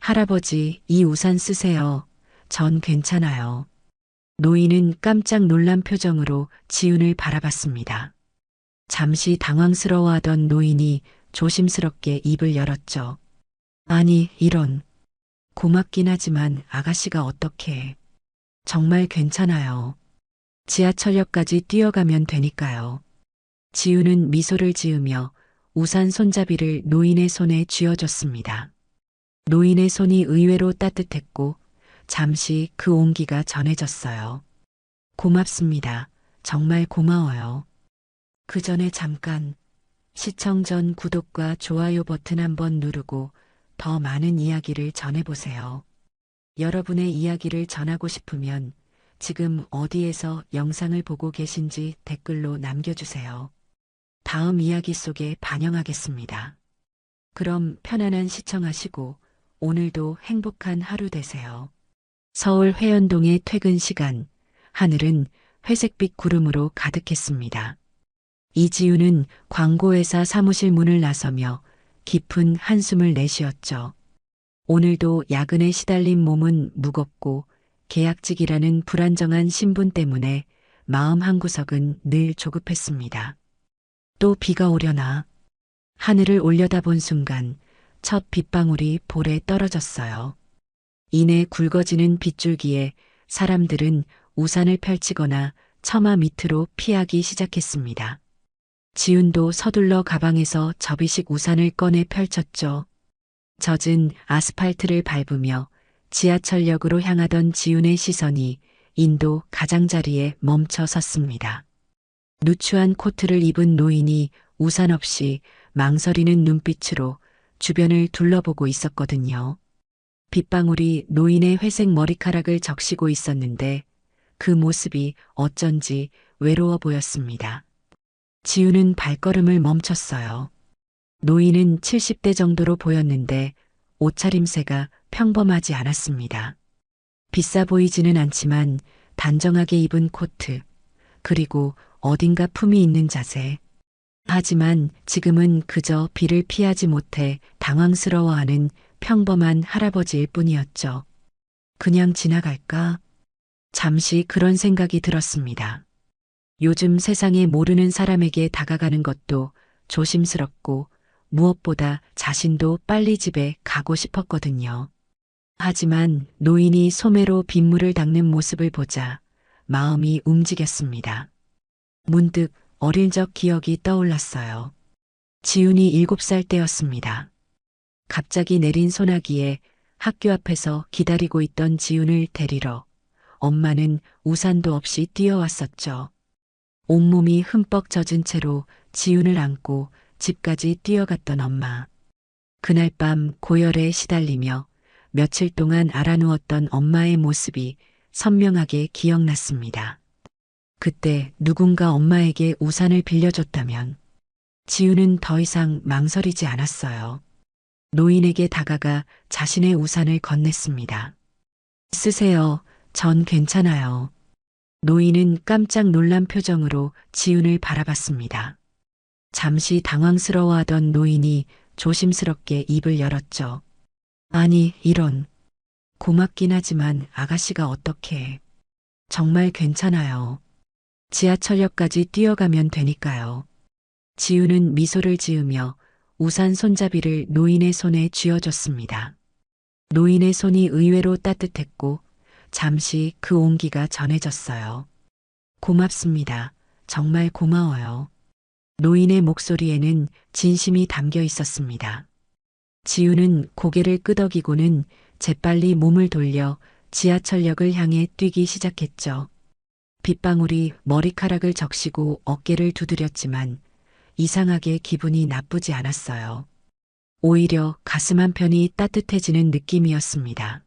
할아버지, 이 우산 쓰세요. 전 괜찮아요. 노인은 깜짝 놀란 표정으로 지훈을 바라봤습니다. 잠시 당황스러워하던 노인이 조심스럽게 입을 열었죠. 아니, 이런. 고맙긴 하지만 아가씨가 어떻게. 정말 괜찮아요. 지하철역까지 뛰어가면 되니까요. 지훈은 미소를 지으며 우산 손잡이를 노인의 손에 쥐어줬습니다. 노인의 손이 의외로 따뜻했고 잠시 그 온기가 전해졌어요. 고맙습니다. 정말 고마워요. 그 전에 잠깐 시청 전 구독과 좋아요 버튼 한번 누르고 더 많은 이야기를 전해보세요. 여러분의 이야기를 전하고 싶으면 지금 어디에서 영상을 보고 계신지 댓글로 남겨주세요. 다음 이야기 속에 반영하겠습니다. 그럼 편안한 시청하시고 오늘도 행복한 하루 되세요. 서울 회원동의 퇴근 시간, 하늘은 회색빛 구름으로 가득했습니다. 이지우는 광고회사 사무실 문을 나서며 깊은 한숨을 내쉬었죠. 오늘도 야근에 시달린 몸은 무겁고 계약직이라는 불안정한 신분 때문에 마음 한구석은 늘 조급했습니다. 또 비가 오려나. 하늘을 올려다본 순간 첫 빗방울이 볼에 떨어졌어요. 이내 굵어지는 빗줄기에 사람들은 우산을 펼치거나 처마 밑으로 피하기 시작했습니다. 지훈도 서둘러 가방에서 접이식 우산을 꺼내 펼쳤죠. 젖은 아스팔트를 밟으며 지하철역으로 향하던 지훈의 시선이 인도 가장자리에 멈춰 섰습니다. 누추한 코트를 입은 노인이 우산 없이 망설이는 눈빛으로 주변을 둘러보고 있었거든요. 빗방울이 노인의 회색 머리카락을 적시고 있었는데 그 모습이 어쩐지 외로워 보였습니다. 지훈은 발걸음을 멈췄어요. 노인은 70대 정도로 보였는데 옷차림새가 평범하지 않았습니다. 비싸 보이지는 않지만 단정하게 입은 코트, 그리고 어딘가 품이 있는 자세. 하지만 지금은 그저 비를 피하지 못해 당황스러워하는 평범한 할아버지일 뿐이었죠. 그냥 지나갈까? 잠시 그런 생각이 들었습니다. 요즘 세상에 모르는 사람에게 다가가는 것도 조심스럽고 무엇보다 자신도 빨리 집에 가고 싶었거든요. 하지만 노인이 소매로 빗물을 닦는 모습을 보자 마음이 움직였습니다. 문득 어릴 적 기억이 떠올랐어요. 지훈이 7살 때였습니다. 갑자기 내린 소나기에 학교 앞에서 기다리고 있던 지훈을 데리러 엄마는 우산도 없이 뛰어왔었죠. 온몸이 흠뻑 젖은 채로 지훈을 안고 집까지 뛰어갔던 엄마. 그날 밤 고열에 시달리며 며칠 동안 알아누웠던 엄마의 모습이 선명하게 기억났습니다. 그때 누군가 엄마에게 우산을 빌려줬다면 지훈은 더 이상 망설이지 않았어요. 노인에게 다가가 자신의 우산을 건넸습니다. 쓰세요. 전 괜찮아요. 노인은 깜짝 놀란 표정으로 지훈을 바라봤습니다. 잠시 당황스러워하던 노인이 조심스럽게 입을 열었죠. 아니, 이런. 고맙긴 하지만 아가씨가 어떻게. 정말 괜찮아요. 지하철역까지 뛰어가면 되니까요. 지훈은 미소를 지으며 우산 손잡이를 노인의 손에 쥐어줬습니다. 노인의 손이 의외로 따뜻했고 잠시 그 온기가 전해졌어요. 고맙습니다. 정말 고마워요. 노인의 목소리에는 진심이 담겨 있었습니다. 지훈은 고개를 끄덕이고는 재빨리 몸을 돌려 지하철역을 향해 뛰기 시작했죠. 빗방울이 머리카락을 적시고 어깨를 두드렸지만 이상하게 기분이 나쁘지 않았어요. 오히려 가슴 한편이 따뜻해지는 느낌이었습니다.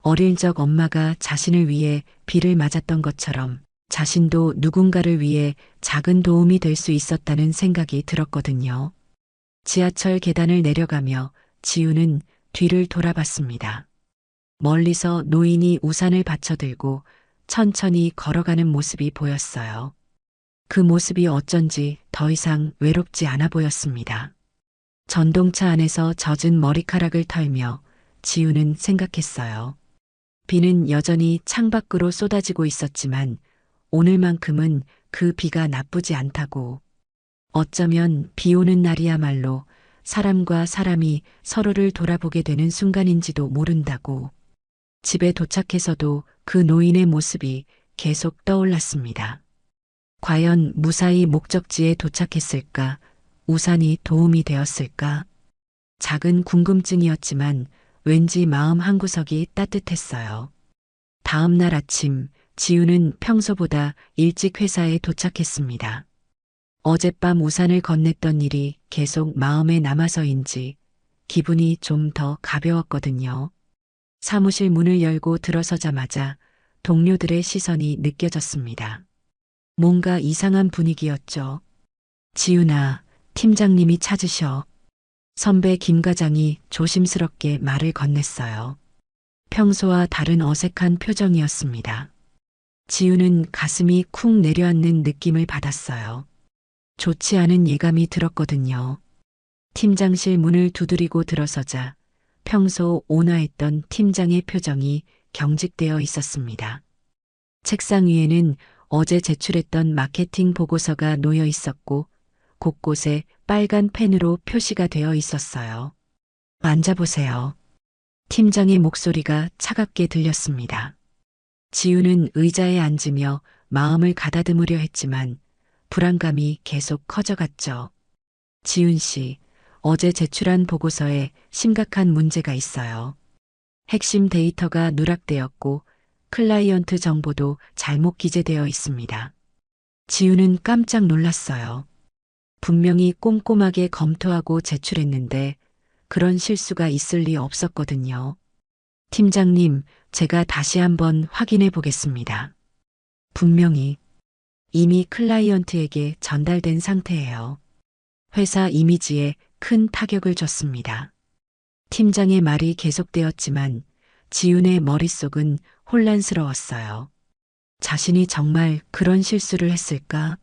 어릴 적 엄마가 자신을 위해 비를 맞았던 것처럼 자신도 누군가를 위해 작은 도움이 될 수 있었다는 생각이 들었거든요. 지하철 계단을 내려가며 지훈은 뒤를 돌아봤습니다. 멀리서 노인이 우산을 받쳐들고 천천히 걸어가는 모습이 보였어요. 그 모습이 어쩐지 더 이상 외롭지 않아 보였습니다. 전동차 안에서 젖은 머리카락을 털며 지우는 생각했어요. 비는 여전히 창밖으로 쏟아지고 있었지만 오늘만큼은 그 비가 나쁘지 않다고. 어쩌면 비 오는 날이야말로 사람과 사람이 서로를 돌아보게 되는 순간인지도 모른다고. 집에 도착해서도 그 노인의 모습이 계속 떠올랐습니다. 과연 무사히 목적지에 도착했을까? 우산이 도움이 되었을까? 작은 궁금증이었지만 왠지 마음 한구석이 따뜻했어요. 다음 날 아침, 지우는 평소보다 일찍 회사에 도착했습니다. 어젯밤 우산을 건넸던 일이 계속 마음에 남아서인지 기분이 좀 더 가벼웠거든요. 사무실 문을 열고 들어서자마자 동료들의 시선이 느껴졌습니다. 뭔가 이상한 분위기였죠. 지훈아, 팀장님이 찾으셔. 선배 김 과장이 조심스럽게 말을 건넸어요. 평소와 다른 어색한 표정이었습니다. 지훈은 가슴이 쿵 내려앉는 느낌을 받았어요. 좋지 않은 예감이 들었거든요. 팀장실 문을 두드리고 들어서자 평소 온화했던 팀장의 표정이 경직되어 있었습니다. 책상 위에는 어제 제출했던 마케팅 보고서가 놓여 있었고 곳곳에 빨간 펜으로 표시가 되어 있었어요. 앉아보세요. 팀장의 목소리가 차갑게 들렸습니다. 지우는 의자에 앉으며 마음을 가다듬으려 했지만 불안감이 계속 커져갔죠. 지훈 씨, 어제 제출한 보고서에 심각한 문제가 있어요. 핵심 데이터가 누락되었고 클라이언트 정보도 잘못 기재되어 있습니다. 지훈은 깜짝 놀랐어요. 분명히 꼼꼼하게 검토하고 제출했는데 그런 실수가 있을 리 없었거든요. 팀장님, 제가 다시 한번 확인해 보겠습니다. 분명히 이미 클라이언트에게 전달된 상태예요. 회사 이미지에 큰 타격을 줬습니다. 팀장의 말이 계속되었지만 지훈의 머릿속은 혼란스러웠어요. 자신이 정말 그런 실수를 했을까?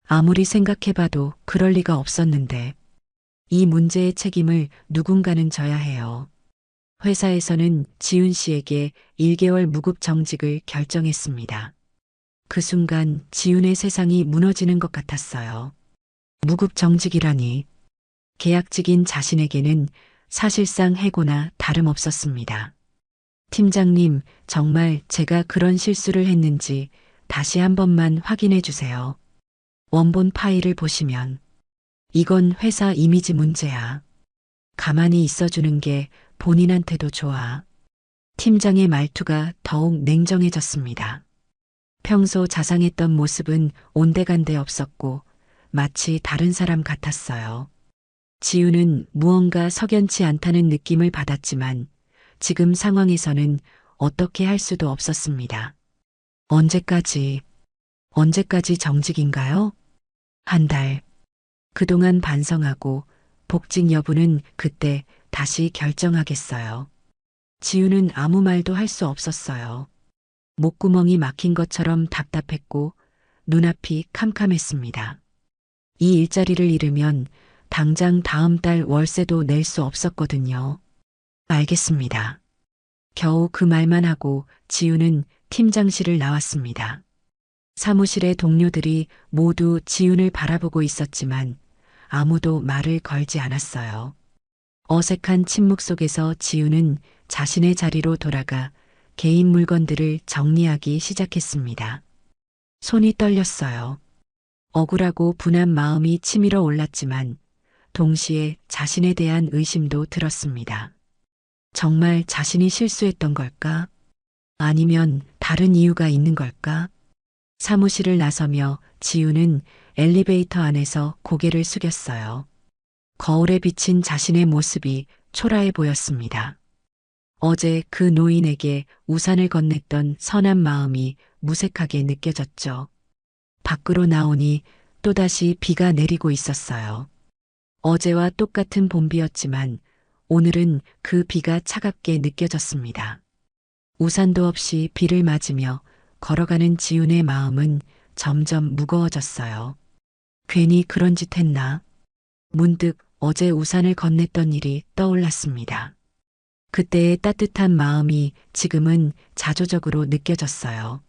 아무리 생각해봐도 그럴 리가 없었는데 이 문제의 책임을 누군가는 져야 해요. 회사에서는 지훈 씨에게 1개월 무급 정직을 결정했습니다. 그 순간 지훈의 세상이 무너지는 것 같았어요. 무급 정직이라니. 계약직인 자신에게는 사실상 해고나 다름없었습니다. 팀장님, 정말 제가 그런 실수를 했는지 다시 한 번만 확인해 주세요. 원본 파일을 보시면 이건 회사 이미지 문제야. 가만히 있어주는 게 본인한테도 좋아. 팀장의 말투가 더욱 냉정해졌습니다. 평소 자상했던 모습은 온데간데 없었고 마치 다른 사람 같았어요. 지우는 무언가 석연치 않다는 느낌을 받았지만 지금 상황에서는 어떻게 할 수도 없었습니다. 언제까지 정직인가요? 한 달. 그동안 반성하고 복직 여부는 그때 다시 결정하겠어요. 지우는 아무 말도 할 수 없었어요. 목구멍이 막힌 것처럼 답답했고 눈앞이 캄캄했습니다. 이 일자리를 잃으면 당장 다음 달 월세도 낼 수 없었거든요. 알겠습니다. 겨우 그 말만 하고 지우는 팀장실을 나왔습니다. 사무실의 동료들이 모두 지훈을 바라보고 있었지만 아무도 말을 걸지 않았어요. 어색한 침묵 속에서 지훈은 자신의 자리로 돌아가 개인 물건들을 정리하기 시작했습니다. 손이 떨렸어요. 억울하고 분한 마음이 치밀어 올랐지만 동시에 자신에 대한 의심도 들었습니다. 정말 자신이 실수했던 걸까? 아니면 다른 이유가 있는 걸까? 사무실을 나서며 지우는 엘리베이터 안에서 고개를 숙였어요. 거울에 비친 자신의 모습이 초라해 보였습니다. 어제 그 노인에게 우산을 건넸던 선한 마음이 무색하게 느껴졌죠. 밖으로 나오니 또다시 비가 내리고 있었어요. 어제와 똑같은 봄비였지만 오늘은 그 비가 차갑게 느껴졌습니다. 우산도 없이 비를 맞으며 걸어가는 지훈의 마음은 점점 무거워졌어요. 괜히 그런 짓 했나? 문득 어제 우산을 건넸던 일이 떠올랐습니다. 그때의 따뜻한 마음이 지금은 자조적으로 느껴졌어요.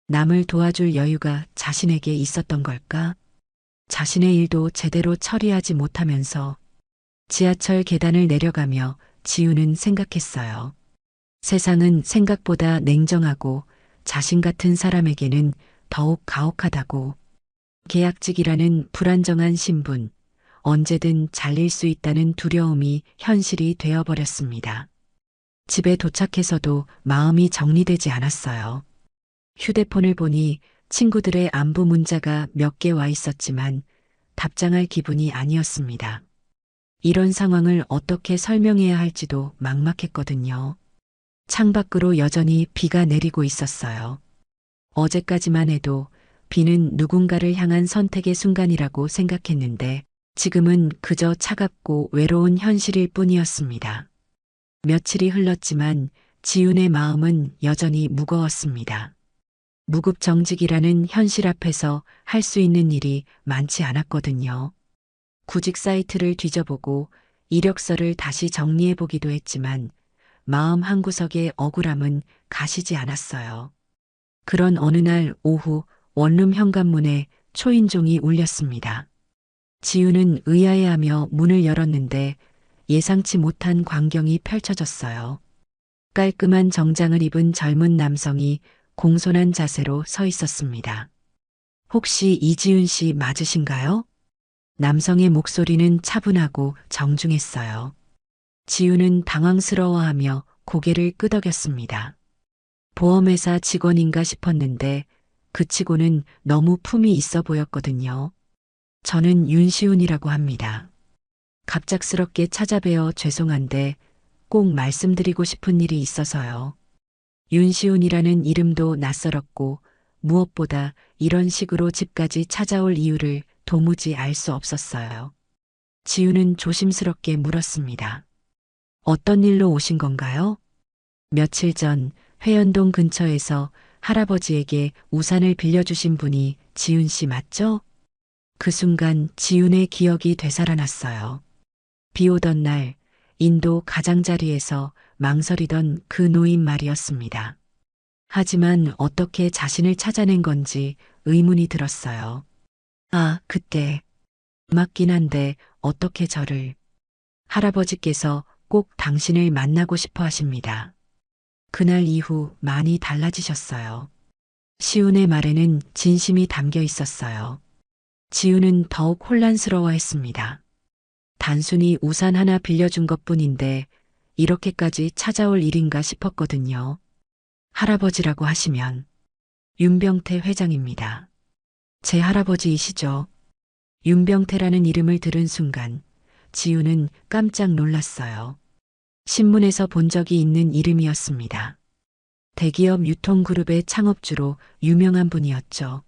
남을 도와줄 여유가 자신에게 있었던 걸까? 자신의 일도 제대로 처리하지 못하면서 지하철 계단을 내려가며 지우는 생각했어요. 세상은 생각보다 냉정하고 자신 같은 사람에게는 더욱 가혹하다고. 계약직이라는 불안정한 신분, 언제든 잘릴 수 있다는 두려움이 현실이 되어버렸습니다. 집에 도착해서도 마음이 정리되지 않았어요. 휴대폰을 보니 친구들의 안부 문자가 몇 개 와 있었지만 답장할 기분이 아니었습니다. 이런 상황을 어떻게 설명해야 할지도 막막했거든요. 창밖으로 여전히 비가 내리고 있었어요. 어제까지만 해도 비는 누군가를 향한 선택의 순간이라고 생각했는데 지금은 그저 차갑고 외로운 현실일 뿐이었습니다. 며칠이 흘렀지만 지훈의 마음은 여전히 무거웠습니다. 무급정직이라는 현실 앞에서 할 수 있는 일이 많지 않았거든요. 구직 사이트를 뒤져보고 이력서를 다시 정리해보기도 했지만 마음 한구석의 억울함은 가시지 않았어요. 그런 어느 날 오후 원룸 현관문에 초인종이 울렸습니다. 지우는 의아해하며 문을 열었는데 예상치 못한 광경이 펼쳐졌어요. 깔끔한 정장을 입은 젊은 남성이 공손한 자세로 서 있었습니다. 혹시 이지훈 씨 맞으신가요? 남성의 목소리는 차분하고 정중했어요. 지우는 당황스러워하며 고개를 끄덕였습니다. 보험회사 직원인가 싶었는데 그치고는 너무 품이 있어 보였거든요. 저는 윤시훈이라고 합니다. 갑작스럽게 찾아뵈어 죄송한데 꼭 말씀드리고 싶은 일이 있어서요. 윤시훈이라는 이름도 낯설었고 무엇보다 이런 식으로 집까지 찾아올 이유를 도무지 알 수 없었어요. 지우는 조심스럽게 물었습니다. 어떤 일로 오신 건가요? 며칠 전 회연동 근처에서 할아버지에게 우산을 빌려주신 분이 지훈 씨 맞죠? 그 순간 지훈의 기억이 되살아났어요. 비 오던 날 인도 가장자리에서 망설이던 그 노인 말이었습니다. 하지만 어떻게 자신을 찾아낸 건지 의문이 들었어요. 아, 그때. 맞긴 한데 어떻게 저를. 할아버지께서 꼭 당신을 만나고 싶어 하십니다. 그날 이후 많이 달라지셨어요. 시훈의 말에는 진심이 담겨 있었어요. 지훈은 더욱 혼란스러워했습니다. 단순히 우산 하나 빌려준 것뿐인데 이렇게까지 찾아올 일인가 싶었거든요. 할아버지라고 하시면 윤병태 회장입니다. 제 할아버지이시죠. 윤병태라는 이름을 들은 순간 지우는 깜짝 놀랐어요. 신문에서 본 적이 있는 이름이었습니다. 대기업 유통그룹의 창업주로 유명한 분이었죠.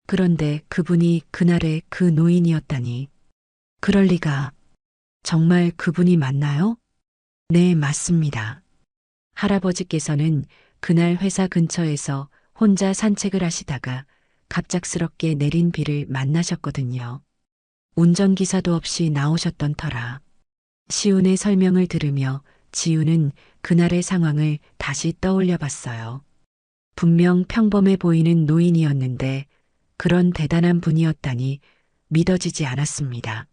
그런데 그분이 그날의 그 노인이었다니. 그럴 리가. 정말 그분이 맞나요? 네, 맞습니다. 할아버지께서는 그날 회사 근처에서 혼자 산책을 하시다가 갑작스럽게 내린 비를 만나셨거든요. 운전기사도 없이 나오셨던 터라. 시훈의 설명을 들으며 지우는 그날의 상황을 다시 떠올려 봤어요. 분명 평범해 보이는 노인이었는데 그런 대단한 분이었다니 믿어지지 않았습니다.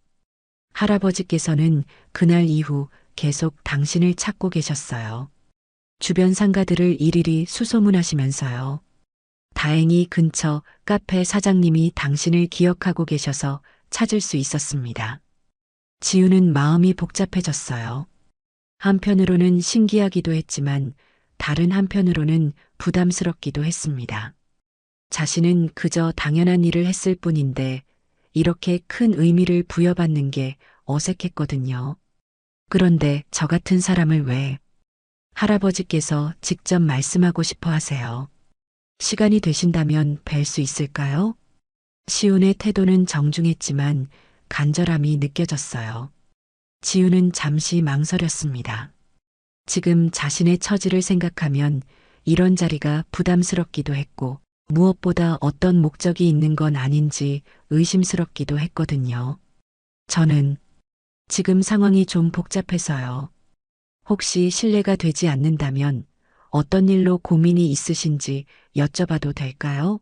할아버지께서는 그날 이후 계속 당신을 찾고 계셨어요. 주변 상가들을 일일이 수소문하시면서요. 다행히 근처 카페 사장님이 당신을 기억하고 계셔서 찾을 수 있었습니다. 지우는 마음이 복잡해졌어요. 한편으로는 신기하기도 했지만 다른 한편으로는 부담스럽기도 했습니다. 자신은 그저 당연한 일을 했을 뿐인데 이렇게 큰 의미를 부여받는 게 어색했거든요. 그런데 저 같은 사람을 왜 할아버지께서 직접 말씀하고 싶어 하세요. 시간이 되신다면 뵐 수 있을까요? 시훈의 태도는 정중했지만 간절함이 느껴졌어요. 지우는 잠시 망설였습니다. 지금 자신의 처지를 생각하면 이런 자리가 부담스럽기도 했고 무엇보다 어떤 목적이 있는 건 아닌지 의심스럽기도 했거든요. 저는 지금 상황이 좀 복잡해서요. 혹시 실례가 되지 않는다면 어떤 일로 고민이 있으신지 여쭤봐도 될까요?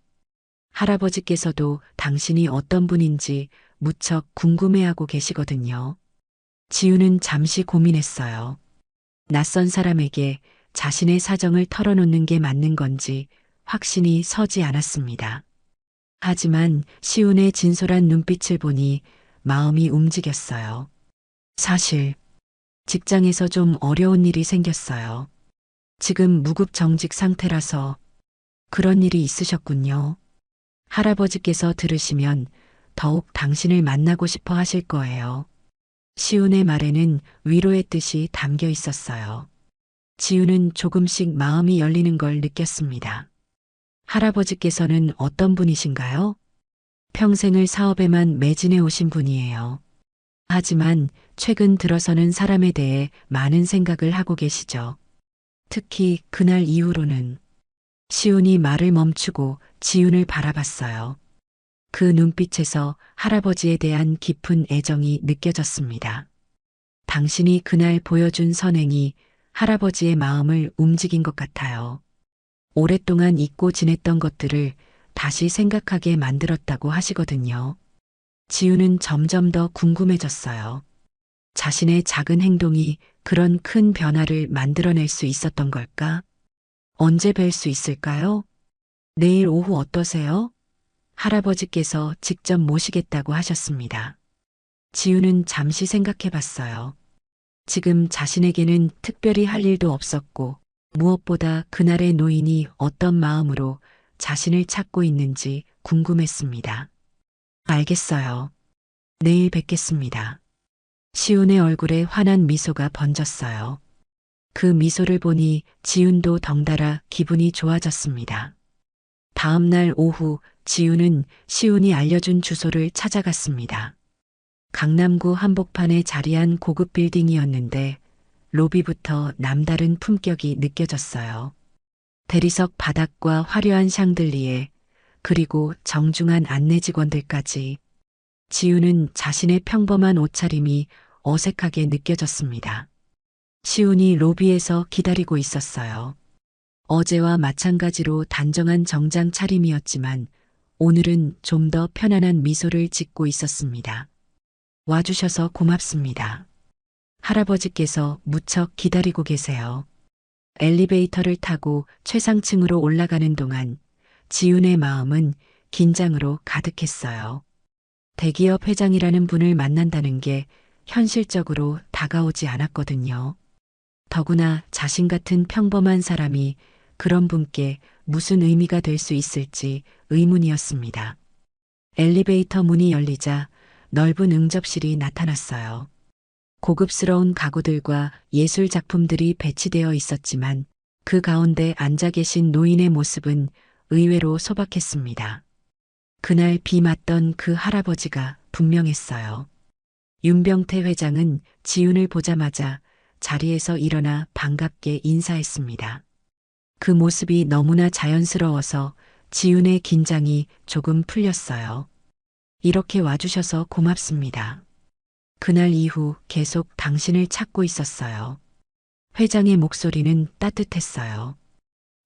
할아버지께서도 당신이 어떤 분인지 무척 궁금해하고 계시거든요. 지우는 잠시 고민했어요. 낯선 사람에게 자신의 사정을 털어놓는 게 맞는 건지 확신이 서지 않았습니다. 하지만 시운의 진솔한 눈빛을 보니 마음이 움직였어요. 사실 직장에서 좀 어려운 일이 생겼어요. 지금 무급정직 상태라서 그런 일이 있으셨군요. 할아버지께서 들으시면 더욱 당신을 만나고 싶어 하실 거예요. 시운의 말에는 위로의 뜻이 담겨 있었어요. 지우는 조금씩 마음이 열리는 걸 느꼈습니다. 할아버지께서는 어떤 분이신가요? 평생을 사업에만 매진해 오신 분이에요. 하지만 최근 들어서는 사람에 대해 많은 생각을 하고 계시죠. 특히 그날 이후로는. 시운이 말을 멈추고 지훈을 바라봤어요. 그 눈빛에서 할아버지에 대한 깊은 애정이 느껴졌습니다. 당신이 그날 보여준 선행이 할아버지의 마음을 움직인 것 같아요. 오랫동안 잊고 지냈던 것들을 다시 생각하게 만들었다고 하시거든요. 지우는 점점 더 궁금해졌어요. 자신의 작은 행동이 그런 큰 변화를 만들어낼 수 있었던 걸까? 언제 뵐 수 있을까요? 내일 오후 어떠세요? 할아버지께서 직접 모시겠다고 하셨습니다. 지우는 잠시 생각해 봤어요. 지금 자신에게는 특별히 할 일도 없었고, 무엇보다 그날의 노인이 어떤 마음으로 자신을 찾고 있는지 궁금했습니다. 알겠어요. 내일 뵙겠습니다. 시운의 얼굴에 환한 미소가 번졌어요. 그 미소를 보니 지훈도 덩달아 기분이 좋아졌습니다. 다음 날 오후 지훈은 시운이 알려준 주소를 찾아갔습니다. 강남구 한복판에 자리한 고급 빌딩이었는데 로비부터 남다른 품격이 느껴졌어요. 대리석 바닥과 화려한 샹들리에 그리고 정중한 안내 직원들까지 지훈은 자신의 평범한 옷차림이 어색하게 느껴졌습니다. 시운이 로비에서 기다리고 있었어요. 어제와 마찬가지로 단정한 정장 차림이었지만 오늘은 좀 더 편안한 미소를 짓고 있었습니다. 와주셔서 고맙습니다. 할아버지께서 무척 기다리고 계세요. 엘리베이터를 타고 최상층으로 올라가는 동안 지훈의 마음은 긴장으로 가득했어요. 대기업 회장이라는 분을 만난다는 게 현실적으로 다가오지 않았거든요. 더구나 자신 같은 평범한 사람이 그런 분께 무슨 의미가 될 수 있을지 의문이었습니다. 엘리베이터 문이 열리자 넓은 응접실이 나타났어요. 고급스러운 가구들과 예술 작품들이 배치되어 있었지만 그 가운데 앉아 계신 노인의 모습은 의외로 소박했습니다. 그날 비 맞던 그 할아버지가 분명했어요. 윤병태 회장은 지훈을 보자마자 자리에서 일어나 반갑게 인사했습니다. 그 모습이 너무나 자연스러워서 지훈의 긴장이 조금 풀렸어요. 이렇게 와주셔서 고맙습니다. 그날 이후 계속 당신을 찾고 있었어요. 회장의 목소리는 따뜻했어요.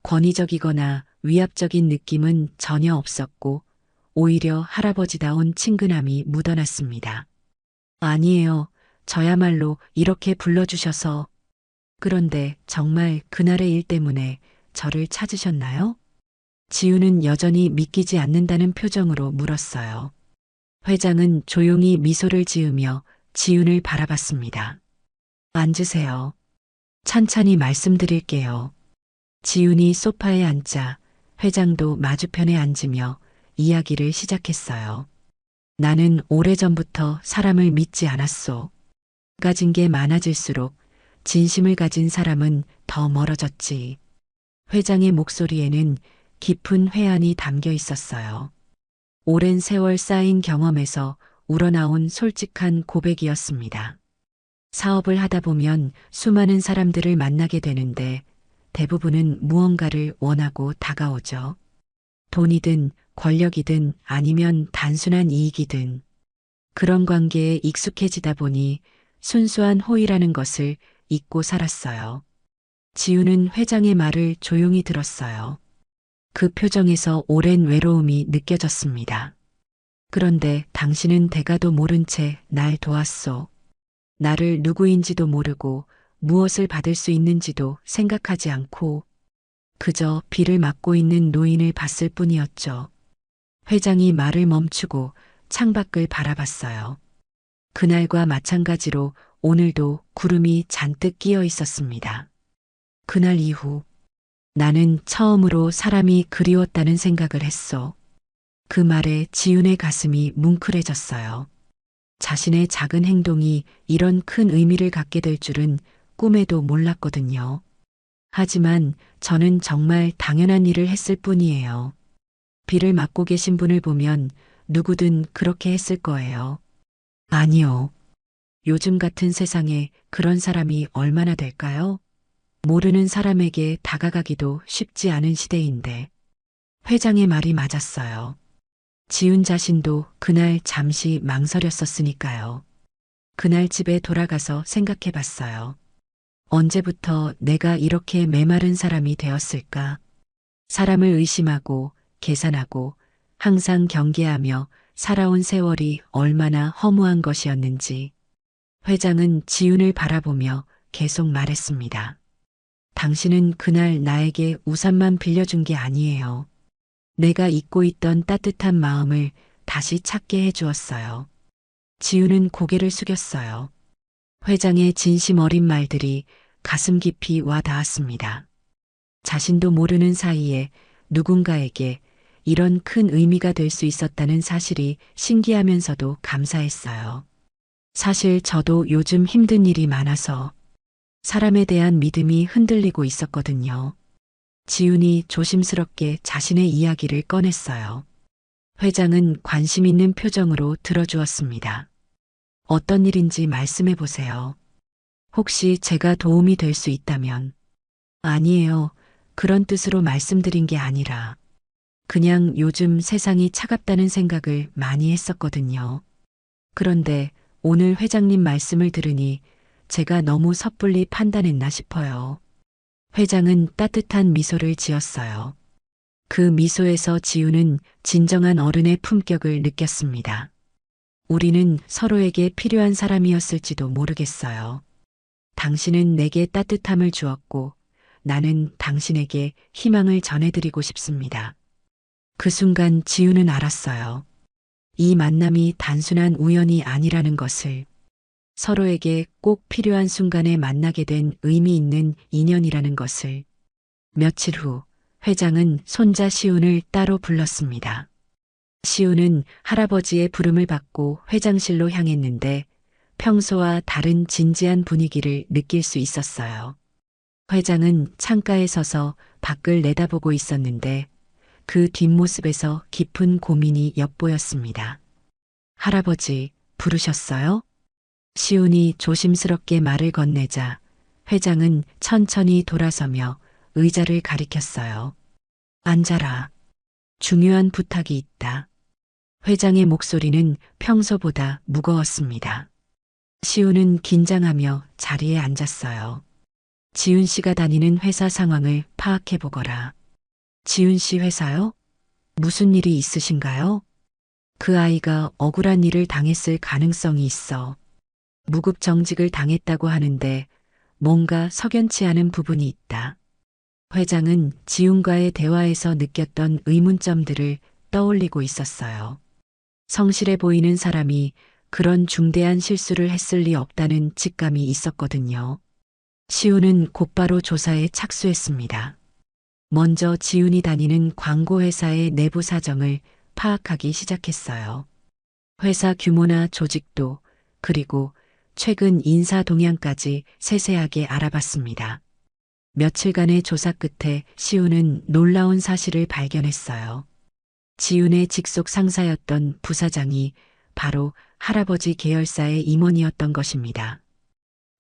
권위적이거나 위압적인 느낌은 전혀 없었고 오히려 할아버지다운 친근함이 묻어났습니다. 아니에요. 저야말로 이렇게 불러주셔서. 그런데 정말 그날의 일 때문에 저를 찾으셨나요? 지우는 여전히 믿기지 않는다는 표정으로 물었어요. 회장은 조용히 미소를 지으며 지훈을 바라봤습니다. 앉으세요. 찬찬히 말씀드릴게요. 지훈이 소파에 앉자 회장도 맞은편에 앉으며 이야기를 시작했어요. 나는 오래전부터 사람을 믿지 않았소. 가진 게 많아질수록 진심을 가진 사람은 더 멀어졌지. 회장의 목소리에는 깊은 회한이 담겨 있었어요. 오랜 세월 쌓인 경험에서 우러나온 솔직한 고백이었습니다. 사업을 하다 보면 수많은 사람들을 만나게 되는데 대부분은 무언가를 원하고 다가오죠. 돈이든 권력이든 아니면 단순한 이익이든 그런 관계에 익숙해지다 보니 순수한 호의라는 것을 잊고 살았어요. 지우는 회장의 말을 조용히 들었어요. 그 표정에서 오랜 외로움이 느껴졌습니다. 그런데 당신은 대가도 모른 채 날 도왔소. 나를 누구인지도 모르고 무엇을 받을 수 있는지도 생각하지 않고 그저 비를 맞고 있는 노인을 봤을 뿐이었죠. 회장이 말을 멈추고 창밖을 바라봤어요. 그날과 마찬가지로 오늘도 구름이 잔뜩 끼어 있었습니다. 그날 이후 나는 처음으로 사람이 그리웠다는 생각을 했어. 그 말에 지윤의 가슴이 뭉클해졌어요. 자신의 작은 행동이 이런 큰 의미를 갖게 될 줄은 꿈에도 몰랐거든요. 하지만 저는 정말 당연한 일을 했을 뿐이에요. 비를 맞고 계신 분을 보면 누구든 그렇게 했을 거예요. 아니요. 요즘 같은 세상에 그런 사람이 얼마나 될까요? 모르는 사람에게 다가가기도 쉽지 않은 시대인데. 회장의 말이 맞았어요. 지훈 자신도 그날 잠시 망설였었으니까요. 그날 집에 돌아가서 생각해 봤어요. 언제부터 내가 이렇게 메마른 사람이 되었을까? 사람을 의심하고 계산하고 항상 경계하며 살아온 세월이 얼마나 허무한 것이었는지. 회장은 지훈을 바라보며 계속 말했습니다. 당신은 그날 나에게 우산만 빌려준 게 아니에요. 내가 잊고 있던 따뜻한 마음을 다시 찾게 해주었어요. 지훈은 고개를 숙였어요. 회장의 진심 어린 말들이 가슴 깊이 와 닿았습니다. 자신도 모르는 사이에 누군가에게 이런 큰 의미가 될 수 있었다는 사실이 신기하면서도 감사했어요. 사실 저도 요즘 힘든 일이 많아서 사람에 대한 믿음이 흔들리고 있었거든요. 지훈이 조심스럽게 자신의 이야기를 꺼냈어요. 회장은 관심 있는 표정으로 들어주었습니다. 어떤 일인지 말씀해 보세요. 혹시 제가 도움이 될 수 있다면. 아니에요. 그런 뜻으로 말씀드린 게 아니라 그냥 요즘 세상이 차갑다는 생각을 많이 했었거든요. 그런데 오늘 회장님 말씀을 들으니 제가 너무 섣불리 판단했나 싶어요. 회장은 따뜻한 미소를 지었어요. 그 미소에서 지우는 진정한 어른의 품격을 느꼈습니다. 우리는 서로에게 필요한 사람이었을지도 모르겠어요. 당신은 내게 따뜻함을 주었고 나는 당신에게 희망을 전해드리고 싶습니다. 그 순간 지우는 알았어요. 이 만남이 단순한 우연이 아니라는 것을, 서로에게 꼭 필요한 순간에 만나게 된 의미 있는 인연이라는 것을. 며칠 후 회장은 손자 시훈을 따로 불렀습니다. 시훈은 할아버지의 부름을 받고 회장실로 향했는데 평소와 다른 진지한 분위기를 느낄 수 있었어요. 회장은 창가에 서서 밖을 내다보고 있었는데 그 뒷모습에서 깊은 고민이 엿보였습니다. 할아버지, 부르셨어요? 시훈이 조심스럽게 말을 건네자 회장은 천천히 돌아서며 의자를 가리켰어요. 앉아라. 중요한 부탁이 있다. 회장의 목소리는 평소보다 무거웠습니다. 시훈은 긴장하며 자리에 앉았어요. 지훈 씨가 다니는 회사 상황을 파악해 보거라. 지훈 씨 회사요? 무슨 일이 있으신가요? 그 아이가 억울한 일을 당했을 가능성이 있어. 무급정직을 당했다고 하는데 뭔가 석연치 않은 부분이 있다. 회장은 지훈과의 대화에서 느꼈던 의문점들을 떠올리고 있었어요. 성실해 보이는 사람이 그런 중대한 실수를 했을 리 없다는 직감이 있었거든요. 시훈은 곧바로 조사에 착수했습니다. 먼저 지훈이 다니는 광고회사의 내부 사정을 파악하기 시작했어요. 회사 규모나 조직도, 그리고 최근 인사 동향까지 세세하게 알아봤습니다. 며칠간의 조사 끝에 시훈은 놀라운 사실을 발견했어요. 지훈의 직속 상사였던 부사장이 바로 할아버지 계열사의 임원이었던 것입니다.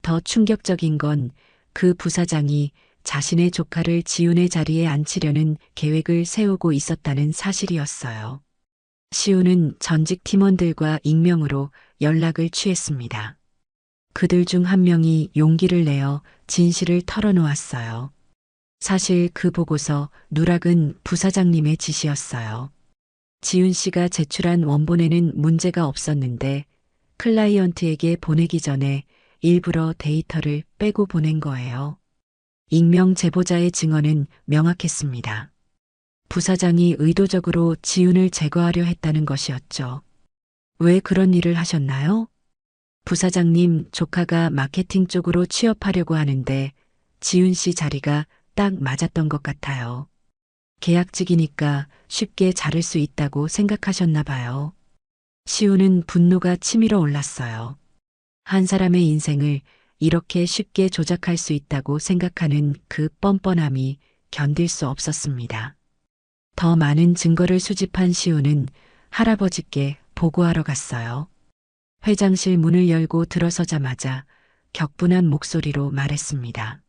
더 충격적인 건 그 부사장이 자신의 조카를 지훈의 자리에 앉히려는 계획을 세우고 있었다는 사실이었어요. 시훈은 전직 팀원들과 익명으로 연락을 취했습니다. 그들 중 한 명이 용기를 내어 진실을 털어놓았어요. 사실 그 보고서 누락은 부사장님의 지시였어요. 지훈 씨가 제출한 원본에는 문제가 없었는데 클라이언트에게 보내기 전에 일부러 데이터를 빼고 보낸 거예요. 익명 제보자의 증언은 명확했습니다. 부사장이 의도적으로 지훈을 제거하려 했다는 것이었죠. 왜 그런 일을 하셨나요? 부사장님 조카가 마케팅 쪽으로 취업하려고 하는데 지훈 씨 자리가 딱 맞았던 것 같아요. 계약직이니까 쉽게 자를 수 있다고 생각하셨나 봐요. 시우는 분노가 치밀어 올랐어요. 한 사람의 인생을 이렇게 쉽게 조작할 수 있다고 생각하는 그 뻔뻔함이 견딜 수 없었습니다. 더 많은 증거를 수집한 시우는 할아버지께 보고하러 갔어요. 회장실 문을 열고 들어서자마자 격분한 목소리로 말했습니다.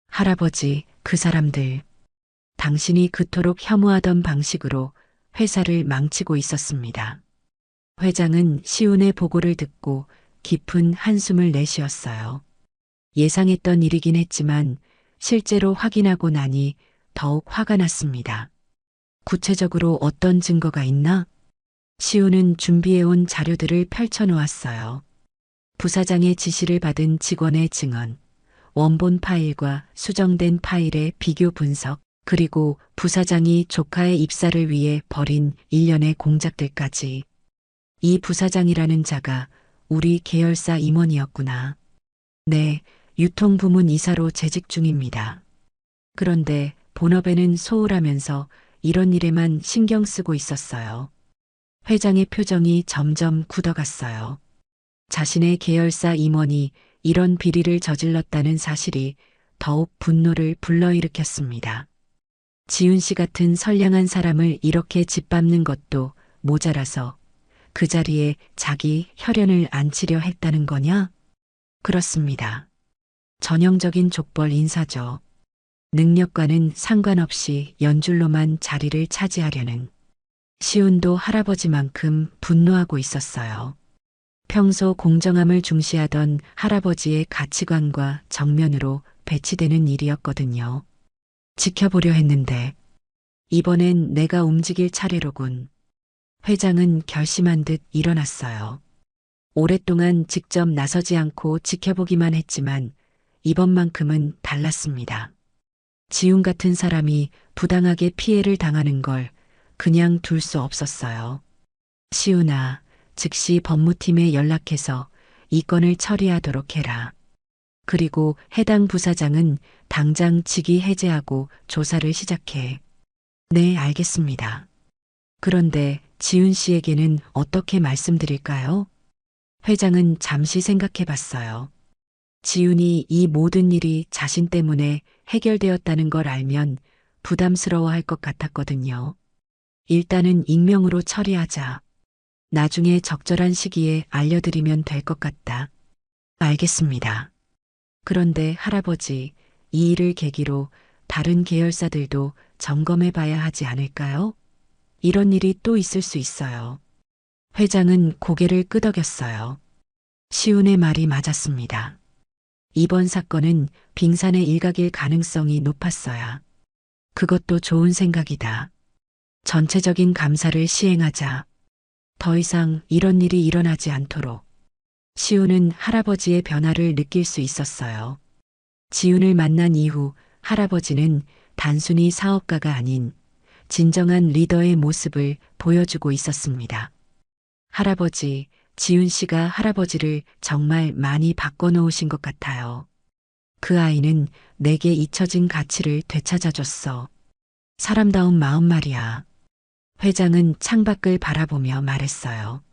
할아버지, 그 사람들, 당신이 그토록 혐오하던 방식으로 회사를 망치고 있었습니다. 회장은 시운의 보고를 듣고 깊은 한숨을 내쉬었어요. 예상했던 일이긴 했지만 실제로 확인하고 나니 더욱 화가 났습니다. 구체적으로 어떤 증거가 있나? 시우는 준비해온 자료들을 펼쳐놓았어요. 부사장의 지시를 받은 직원의 증언, 원본 파일과 수정된 파일의 비교 분석, 그리고 부사장이 조카의 입사를 위해 벌인 일련의 공작들까지. 이 부사장이라는 자가 우리 계열사 임원이었구나. 네, 유통부문 이사로 재직 중입니다. 그런데 본업에는 소홀하면서 이런 일에만 신경 쓰고 있었어요. 회장의 표정이 점점 굳어갔어요. 자신의 계열사 임원이 이런 비리를 저질렀다는 사실이 더욱 분노를 불러일으켰습니다. 지훈 씨 같은 선량한 사람을 이렇게 짓밟는 것도 모자라서 그 자리에 자기 혈연을 안치려 했다는 거냐? 그렇습니다. 전형적인 족벌 인사죠. 능력과는 상관없이 연줄로만 자리를 차지하려는. 시운도 할아버지만큼 분노하고 있었어요. 평소 공정함을 중시하던 할아버지의 가치관과 정면으로 배치되는 일이었거든요. 지켜보려 했는데 이번엔 내가 움직일 차례로군. 회장은 결심한 듯 일어났어요. 오랫동안 직접 나서지 않고 지켜보기만 했지만 이번만큼은 달랐습니다. 지훈 같은 사람이 부당하게 피해를 당하는 걸 그냥 둘 수 없었어요. 시훈아, 즉시 법무팀에 연락해서 이 건을 처리하도록 해라. 그리고 해당 부사장은 당장 직위 해제하고 조사를 시작해. 네, 알겠습니다. 그런데 지훈 씨에게는 어떻게 말씀드릴까요? 회장은 잠시 생각해 봤어요. 지훈이 이 모든 일이 자신 때문에 해결되었다는 걸 알면 부담스러워 할 것 같았거든요. 일단은 익명으로 처리하자. 나중에 적절한 시기에 알려드리면 될 것 같다. 알겠습니다. 그런데 할아버지, 이 일을 계기로 다른 계열사들도 점검해 봐야 하지 않을까요? 이런 일이 또 있을 수 있어요. 회장은 고개를 끄덕였어요. 시운의 말이 맞았습니다. 이번 사건은 빙산의 일각일 가능성이 높았어야. 그것도 좋은 생각이다. 전체적인 감사를 시행하자. 더 이상 이런 일이 일어나지 않도록. 시우는 할아버지의 변화를 느낄 수 있었어요. 지훈을 만난 이후 할아버지는 단순히 사업가가 아닌 진정한 리더의 모습을 보여주고 있었습니다. 할아버지, 지훈 씨가 할아버지를 정말 많이 바꿔놓으신 것 같아요. 그 아이는 내게 잊혀진 가치를 되찾아줬어. 사람다운 마음 말이야. 회장은 창밖을 바라보며 말했어요.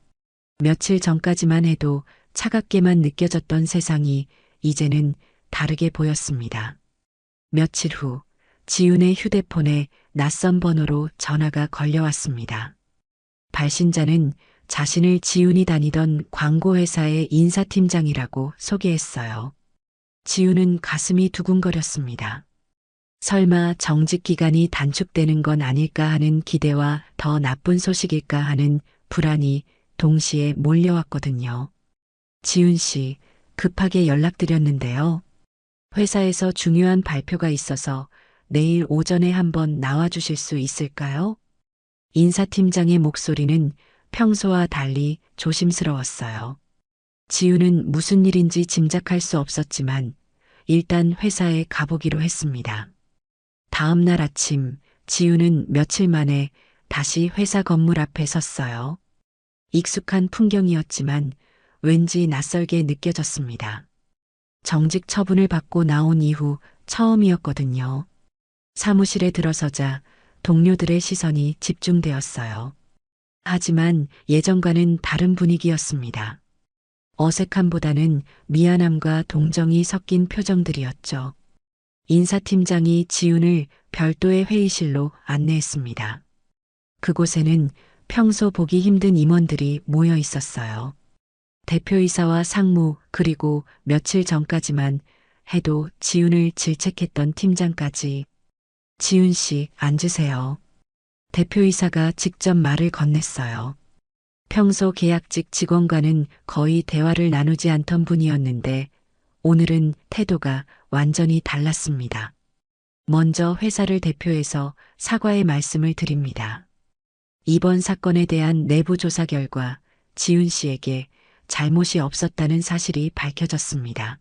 며칠 전까지만 해도 차갑게만 느껴졌던 세상이 이제는 다르게 보였습니다. 며칠 후 지훈의 휴대폰에 낯선 번호로 전화가 걸려왔습니다. 발신자는 자신을 지훈이 다니던 광고회사의 인사팀장이라고 소개했어요. 지훈은 가슴이 두근거렸습니다. 설마 정직 기간이 단축되는 건 아닐까 하는 기대와 더 나쁜 소식일까 하는 불안이 동시에 몰려왔거든요. 지훈 씨, 급하게 연락드렸는데요. 회사에서 중요한 발표가 있어서 내일 오전에 한번 나와주실 수 있을까요? 인사팀장의 목소리는 평소와 달리 조심스러웠어요. 지우는 무슨 일인지 짐작할 수 없었지만 일단 회사에 가보기로 했습니다. 다음 날 아침, 지우는 며칠 만에 다시 회사 건물 앞에 섰어요. 익숙한 풍경이었지만 왠지 낯설게 느껴졌습니다. 정직 처분을 받고 나온 이후 처음이었거든요. 사무실에 들어서자 동료들의 시선이 집중되었어요. 하지만 예전과는 다른 분위기였습니다. 어색함보다는 미안함과 동정이 섞인 표정들이었죠. 인사팀장이 지훈을 별도의 회의실로 안내했습니다. 그곳에는 평소 보기 힘든 임원들이 모여 있었어요. 대표이사와 상무, 그리고 며칠 전까지만 해도 지훈을 질책했던 팀장까지. 지훈 씨, 앉으세요. 대표이사가 직접 말을 건넸어요. 평소 계약직 직원과는 거의 대화를 나누지 않던 분이었는데 오늘은 태도가 완전히 달랐습니다. 먼저 회사를 대표해서 사과의 말씀을 드립니다. 이번 사건에 대한 내부 조사 결과 지훈 씨에게 잘못이 없었다는 사실이 밝혀졌습니다.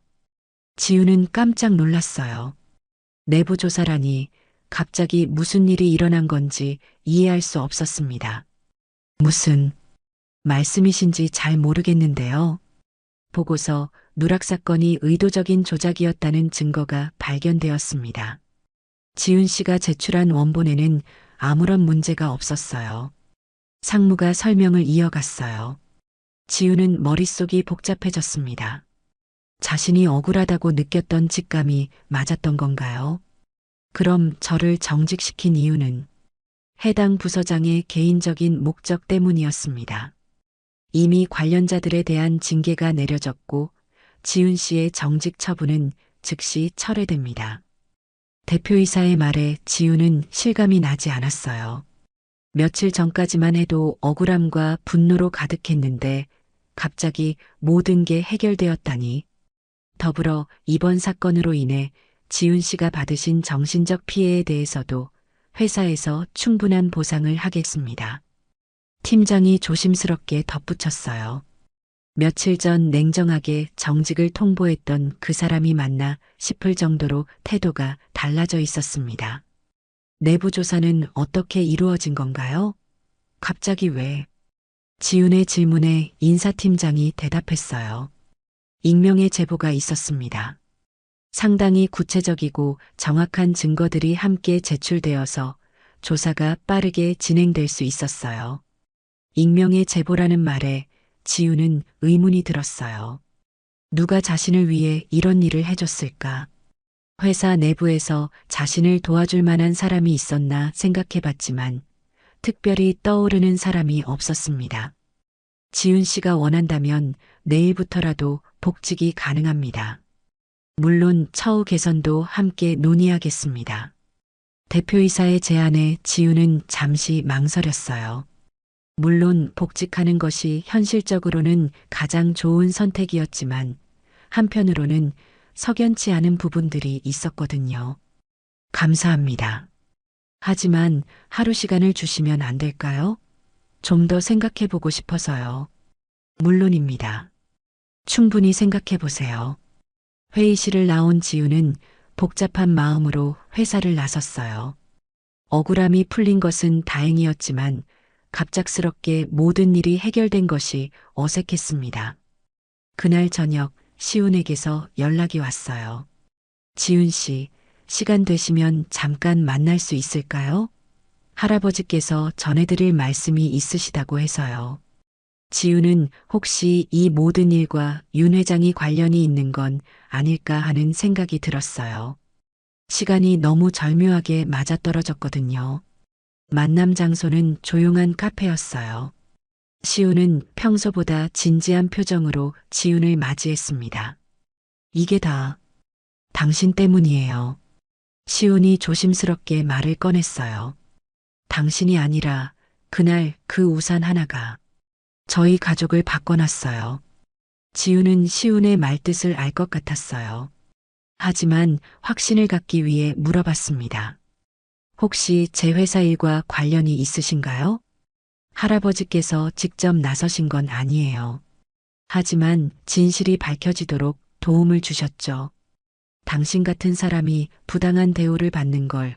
지훈은 깜짝 놀랐어요. 내부 조사라니 갑자기 무슨 일이 일어난 건지 이해할 수 없었습니다. 무슨 말씀이신지 잘 모르겠는데요. 보고서 누락 사건이 의도적인 조작이었다는 증거가 발견되었습니다. 지훈 씨가 제출한 원본에는 아무런 문제가 없었어요. 상무가 설명을 이어갔어요. 지훈은 머릿속이 복잡해졌습니다. 자신이 억울하다고 느꼈던 직감이 맞았던 건가요? 그럼 저를 정직시킨 이유는 해당 부서장의 개인적인 목적 때문이었습니다. 이미 관련자들에 대한 징계가 내려졌고 지훈 씨의 정직 처분은 즉시 철회됩니다. 대표이사의 말에 지훈은 실감이 나지 않았어요. 며칠 전까지만 해도 억울함과 분노로 가득했는데 갑자기 모든 게 해결되었다니. 더불어 이번 사건으로 인해 지훈 씨가 받으신 정신적 피해에 대해서도 회사에서 충분한 보상을 하겠습니다. 팀장이 조심스럽게 덧붙였어요. 며칠 전 냉정하게 정직을 통보했던 그 사람이 맞나 싶을 정도로 태도가 달라져 있었습니다. 내부 조사는 어떻게 이루어진 건가요? 갑자기 왜? 지훈의 질문에 인사팀장이 대답했어요. 익명의 제보가 있었습니다. 상당히 구체적이고 정확한 증거들이 함께 제출되어서 조사가 빠르게 진행될 수 있었어요. 익명의 제보라는 말에 지훈은 의문이 들었어요. 누가 자신을 위해 이런 일을 해줬을까? 회사 내부에서 자신을 도와줄 만한 사람이 있었나 생각해봤지만 특별히 떠오르는 사람이 없었습니다. 지훈 씨가 원한다면 내일부터라도 복직이 가능합니다. 물론 처우 개선도 함께 논의하겠습니다. 대표이사의 제안에 지훈은 잠시 망설였어요. 물론 복직하는 것이 현실적으로는 가장 좋은 선택이었지만 한편으로는 석연치 않은 부분들이 있었거든요. 감사합니다. 하지만 하루 시간을 주시면 안 될까요? 좀 더 생각해 보고 싶어서요. 물론입니다. 충분히 생각해 보세요. 회의실을 나온 지우는 복잡한 마음으로 회사를 나섰어요. 억울함이 풀린 것은 다행이었지만 갑작스럽게 모든 일이 해결된 것이 어색했습니다. 그날 저녁 시훈에게서 연락이 왔어요. 지훈 씨, 시간 되시면 잠깐 만날 수 있을까요? 할아버지께서 전해드릴 말씀이 있으시다고 해서요. 지훈은 혹시 이 모든 일과 윤 회장이 관련이 있는 건 아닐까 하는 생각이 들었어요. 시간이 너무 절묘하게 맞아떨어졌거든요. 만남 장소는 조용한 카페였어요. 시훈은 평소보다 진지한 표정으로 지훈을 맞이했습니다. 이게 다 당신 때문이에요. 시훈이 조심스럽게 말을 꺼냈어요. 당신이 아니라 그날 그 우산 하나가 저희 가족을 바꿔놨어요. 지우는 시운의 말뜻을 알 것 같았어요. 하지만 확신을 갖기 위해 물어봤습니다. 혹시 제 회사 일과 관련이 있으신가요? 할아버지께서 직접 나서신 건 아니에요. 하지만 진실이 밝혀지도록 도움을 주셨죠. 당신 같은 사람이 부당한 대우를 받는 걸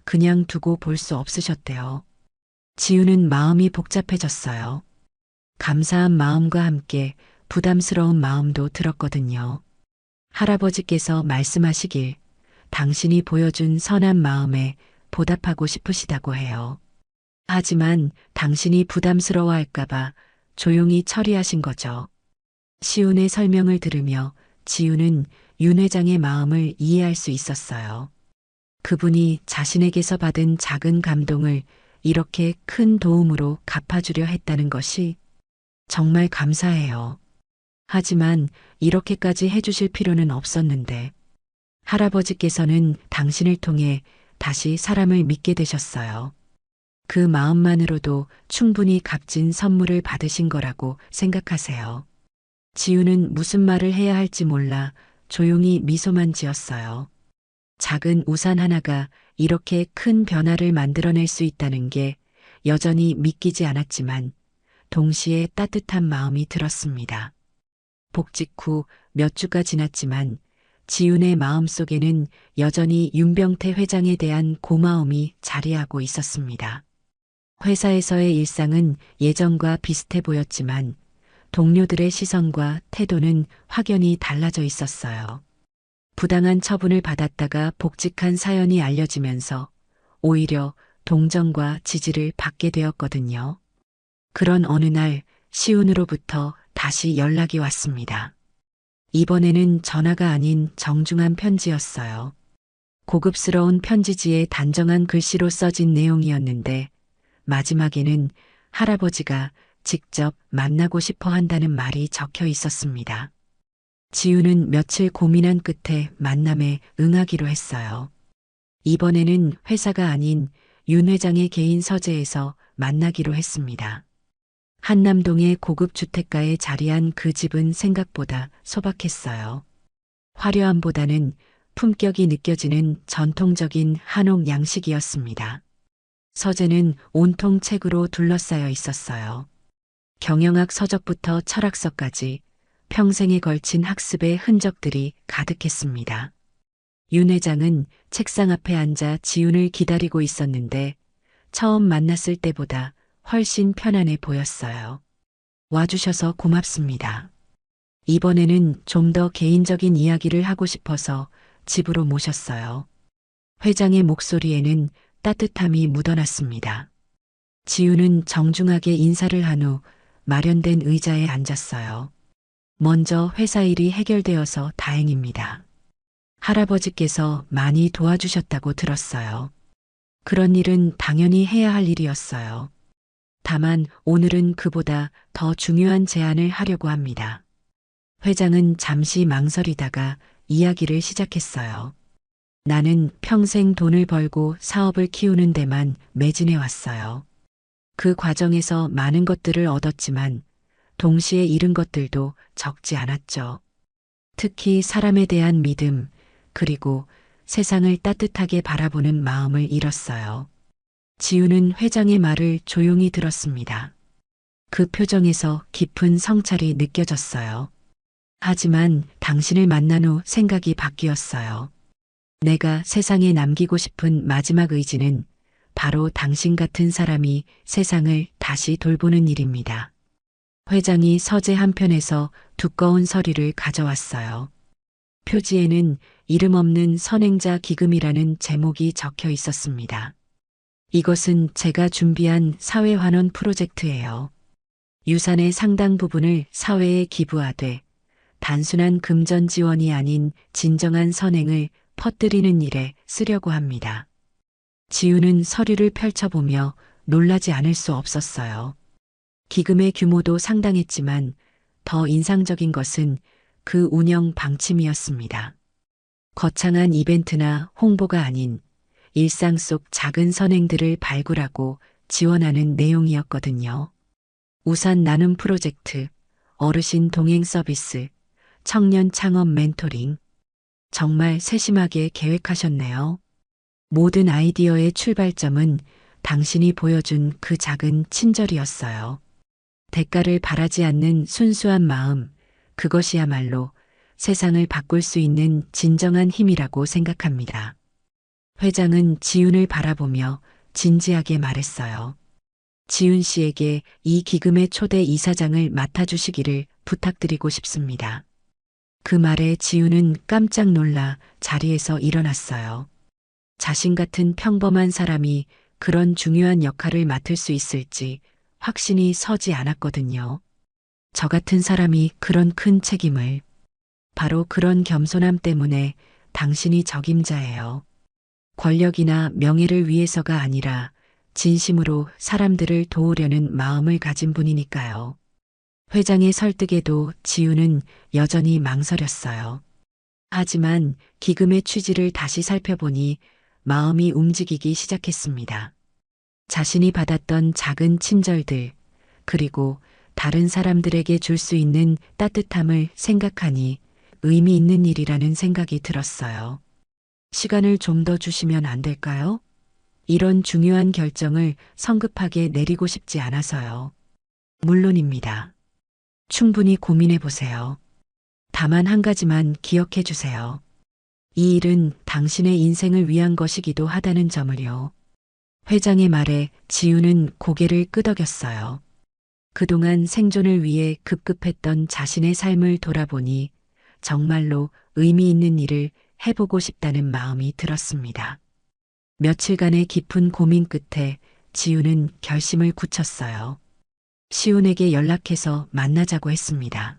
그냥 두고 볼 수 없으셨대요. 지우는 마음이 복잡해졌어요. 감사한 마음과 함께 부담스러운 마음도 들었거든요. 할아버지께서 말씀하시길 당신이 보여준 선한 마음에 보답하고 싶으시다고 해요. 하지만 당신이 부담스러워할까봐 조용히 처리하신 거죠. 시운의 설명을 들으며 지우는 윤 회장의 마음을 이해할 수 있었어요. 그분이 자신에게서 받은 작은 감동을 이렇게 큰 도움으로 갚아주려 했다는 것이 정말 감사해요. 하지만 이렇게까지 해주실 필요는 없었는데 할아버지께서는 당신을 통해 다시 사람을 믿게 되셨어요. 그 마음만으로도 충분히 값진 선물을 받으신 거라고 생각하세요. 지우는 무슨 말을 해야 할지 몰라 조용히 미소만 지었어요. 작은 우산 하나가 이렇게 큰 변화를 만들어낼 수 있다는 게 여전히 믿기지 않았지만 동시에 따뜻한 마음이 들었습니다. 복직 후 몇 주가 지났지만 지훈의 마음속에는 여전히 윤병태 회장에 대한 고마움이 자리하고 있었습니다. 회사에서의 일상은 예전과 비슷해 보였지만 동료들의 시선과 태도는 확연히 달라져 있었어요. 부당한 처분을 받았다가 복직한 사연이 알려지면서 오히려 동정과 지지를 받게 되었거든요. 그런 어느 날 시운으로부터 다시 연락이 왔습니다. 이번에는 전화가 아닌 정중한 편지였어요. 고급스러운 편지지에 단정한 글씨로 써진 내용이었는데 마지막에는 할아버지가 직접 만나고 싶어 한다는 말이 적혀 있었습니다. 지우는 며칠 고민한 끝에 만남에 응하기로 했어요. 이번에는 회사가 아닌 윤 회장의 개인 서재에서 만나기로 했습니다. 한남동의 고급 주택가에 자리한 그 집은 생각보다 소박했어요. 화려함보다는 품격이 느껴지는 전통적인 한옥 양식이었습니다. 서재는 온통 책으로 둘러싸여 있었어요. 경영학 서적부터 철학서까지 평생에 걸친 학습의 흔적들이 가득했습니다. 윤 회장은 책상 앞에 앉아 지훈을 기다리고 있었는데 처음 만났을 때보다 훨씬 편안해 보였어요. 와주셔서 고맙습니다. 이번에는 좀 더 개인적인 이야기를 하고 싶어서 집으로 모셨어요. 회장의 목소리에는 따뜻함이 묻어났습니다. 지우는 정중하게 인사를 한 후 마련된 의자에 앉았어요. 먼저 회사 일이 해결되어서 다행입니다. 할아버지께서 많이 도와주셨다고 들었어요. 그런 일은 당연히 해야 할 일이었어요. 다만 오늘은 그보다 더 중요한 제안을 하려고 합니다. 회장은 잠시 망설이다가 이야기를 시작했어요. 나는 평생 돈을 벌고 사업을 키우는 데만 매진해 왔어요. 그 과정에서 많은 것들을 얻었지만 동시에 잃은 것들도 적지 않았죠. 특히 사람에 대한 믿음, 그리고 세상을 따뜻하게 바라보는 마음을 잃었어요. 지우는 회장의 말을 조용히 들었습니다. 그 표정에서 깊은 성찰이 느껴졌어요. 하지만 당신을 만난 후 생각이 바뀌었어요. 내가 세상에 남기고 싶은 마지막 의지는 바로 당신 같은 사람이 세상을 다시 돌보는 일입니다. 회장이 서재 한편에서 두꺼운 서류를 가져왔어요. 표지에는 이름 없는 선행자 기금이라는 제목이 적혀 있었습니다. 이것은 제가 준비한 사회환원 프로젝트예요. 유산의 상당 부분을 사회에 기부하되 단순한 금전 지원이 아닌 진정한 선행을 퍼뜨리는 일에 쓰려고 합니다. 지우는 서류를 펼쳐보며 놀라지 않을 수 없었어요. 기금의 규모도 상당했지만 더 인상적인 것은 그 운영 방침이었습니다. 거창한 이벤트나 홍보가 아닌 일상 속 작은 선행들을 발굴하고 지원하는 내용이었거든요. 우산 나눔 프로젝트, 어르신 동행 서비스, 청년 창업 멘토링. 정말 세심하게 계획하셨네요. 모든 아이디어의 출발점은 당신이 보여준 그 작은 친절이었어요. 대가를 바라지 않는 순수한 마음, 그것이야말로 세상을 바꿀 수 있는 진정한 힘이라고 생각합니다. 회장은 지훈을 바라보며 진지하게 말했어요. 지훈 씨에게 이 기금의 초대 이사장을 맡아주시기를 부탁드리고 싶습니다. 그 말에 지훈은 깜짝 놀라 자리에서 일어났어요. 자신 같은 평범한 사람이 그런 중요한 역할을 맡을 수 있을지 확신이 서지 않았거든요. 저 같은 사람이 그런 큰 책임을, 바로 그런 겸손함 때문에 당신이 적임자예요. 권력이나 명예를 위해서가 아니라 진심으로 사람들을 도우려는 마음을 가진 분이니까요. 회장의 설득에도 지우는 여전히 망설였어요. 하지만 기금의 취지를 다시 살펴보니 마음이 움직이기 시작했습니다. 자신이 받았던 작은 친절들, 그리고 다른 사람들에게 줄 수 있는 따뜻함을 생각하니 의미 있는 일이라는 생각이 들었어요. 시간을 좀 더 주시면 안 될까요? 이런 중요한 결정을 성급하게 내리고 싶지 않아서요. 물론입니다. 충분히 고민해 보세요. 다만 한 가지만 기억해 주세요. 이 일은 당신의 인생을 위한 것이기도 하다는 점을요. 회장의 말에 지우는 고개를 끄덕였어요. 그동안 생존을 위해 급급했던 자신의 삶을 돌아보니 정말로 의미 있는 일을 해보고 싶다는 마음이 들었습니다. 며칠간의 깊은 고민 끝에 지우는 결심을 굳혔어요. 시훈에게 연락해서 만나자고 했습니다.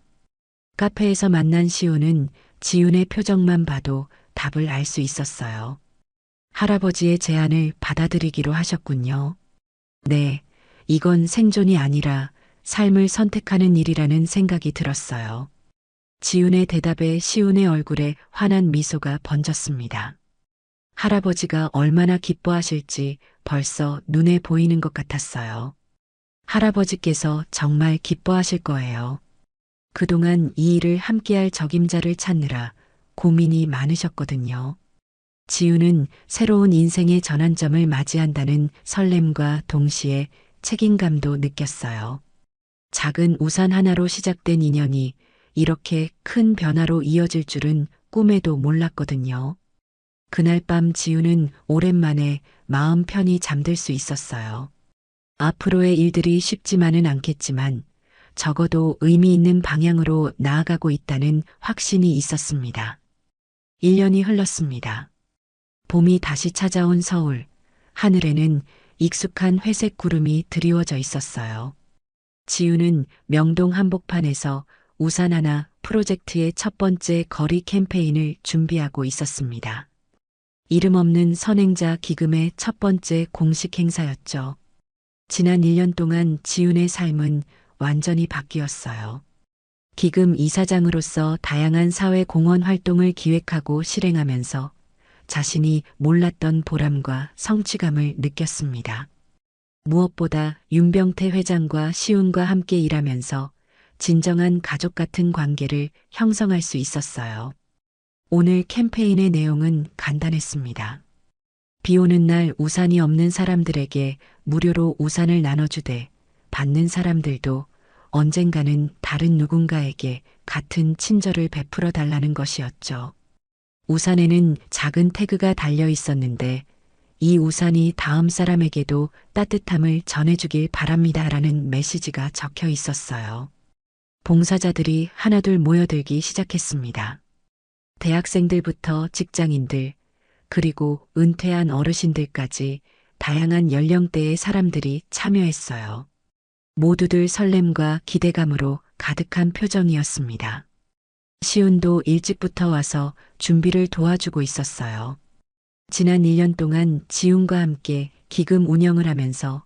카페에서 만난 시훈은 지훈의 표정만 봐도 답을 알 수 있었어요. 할아버지의 제안을 받아들이기로 하셨군요. 네, 이건 생존이 아니라 삶을 선택하는 일이라는 생각이 들었어요. 지훈의 대답에 시훈의 얼굴에 환한 미소가 번졌습니다. 할아버지가 얼마나 기뻐하실지 벌써 눈에 보이는 것 같았어요. 할아버지께서 정말 기뻐하실 거예요. 그동안 이 일을 함께할 적임자를 찾느라 고민이 많으셨거든요. 지우는 새로운 인생의 전환점을 맞이한다는 설렘과 동시에 책임감도 느꼈어요. 작은 우산 하나로 시작된 인연이 이렇게 큰 변화로 이어질 줄은 꿈에도 몰랐거든요. 그날 밤 지우는 오랜만에 마음 편히 잠들 수 있었어요. 앞으로의 일들이 쉽지만은 않겠지만 적어도 의미 있는 방향으로 나아가고 있다는 확신이 있었습니다. 1년이 흘렀습니다. 봄이 다시 찾아온 서울. 하늘에는 익숙한 회색 구름이 드리워져 있었어요. 지우는 명동 한복판에서 우산 하나 프로젝트의 첫 번째 거리 캠페인을 준비하고 있었습니다. 이름 없는 선행자 기금의 첫 번째 공식 행사였죠. 지난 1년 동안 지훈의 삶은 완전히 바뀌었어요. 기금 이사장으로서 다양한 사회 공헌 활동을 기획하고 실행하면서 자신이 몰랐던 보람과 성취감을 느꼈습니다. 무엇보다 윤병태 회장과 시훈과 함께 일하면서 진정한 가족 같은 관계를 형성할 수 있었어요. 오늘 캠페인의 내용은 간단했습니다. 비 오는 날 우산이 없는 사람들에게 무료로 우산을 나눠주되 받는 사람들도 언젠가는 다른 누군가에게 같은 친절을 베풀어 달라는 것이었죠. 우산에는 작은 태그가 달려 있었는데 이 우산이 다음 사람에게도 따뜻함을 전해주길 바랍니다라는 메시지가 적혀 있었어요. 봉사자들이 하나둘 모여들기 시작했습니다. 대학생들부터 직장인들, 그리고 은퇴한 어르신들까지 다양한 연령대의 사람들이 참여했어요. 모두들 설렘과 기대감으로 가득한 표정이었습니다. 시훈도 일찍부터 와서 준비를 도와주고 있었어요. 지난 1년 동안 지훈과 함께 기금 운영을 하면서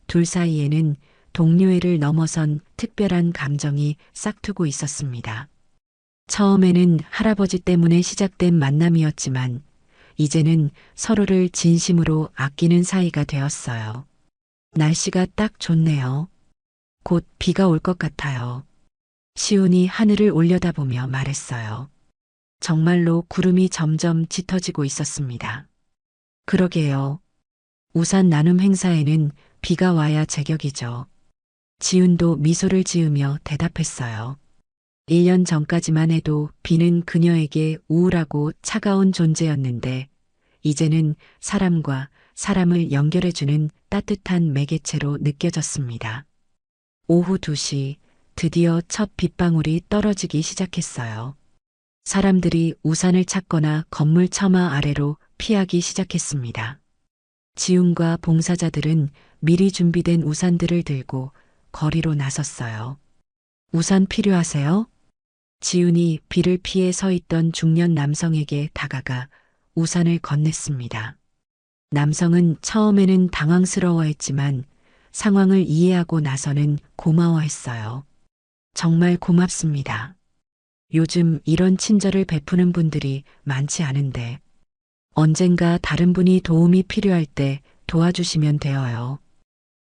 둘 사이에는 동료애를 넘어선 특별한 감정이 싹트고 있었습니다. 처음에는 할아버지 때문에 시작된 만남이었지만 이제는 서로를 진심으로 아끼는 사이가 되었어요. 날씨가 딱 좋네요. 곧 비가 올 것 같아요. 시온이 하늘을 올려다보며 말했어요. 정말로 구름이 점점 짙어지고 있었습니다. 그러게요. 우산 나눔 행사에는 비가 와야 제격이죠. 지훈도 미소를 지으며 대답했어요. 1년 전까지만 해도 비는 그녀에게 우울하고 차가운 존재였는데 이제는 사람과 사람을 연결해주는 따뜻한 매개체로 느껴졌습니다. 오후 2시 드디어 첫 빗방울이 떨어지기 시작했어요. 사람들이 우산을 찾거나 건물 처마 아래로 피하기 시작했습니다. 지훈과 봉사자들은 미리 준비된 우산들을 들고 거리로 나섰어요. 우산 필요하세요? 지훈이 비를 피해 서 있던 중년 남성에게 다가가 우산을 건넸습니다. 남성은 처음에는 당황스러워했지만 상황을 이해하고 나서는 고마워했어요. 정말 고맙습니다. 요즘 이런 친절을 베푸는 분들이 많지 않은데 언젠가 다른 분이 도움이 필요할 때 도와주시면 되어요.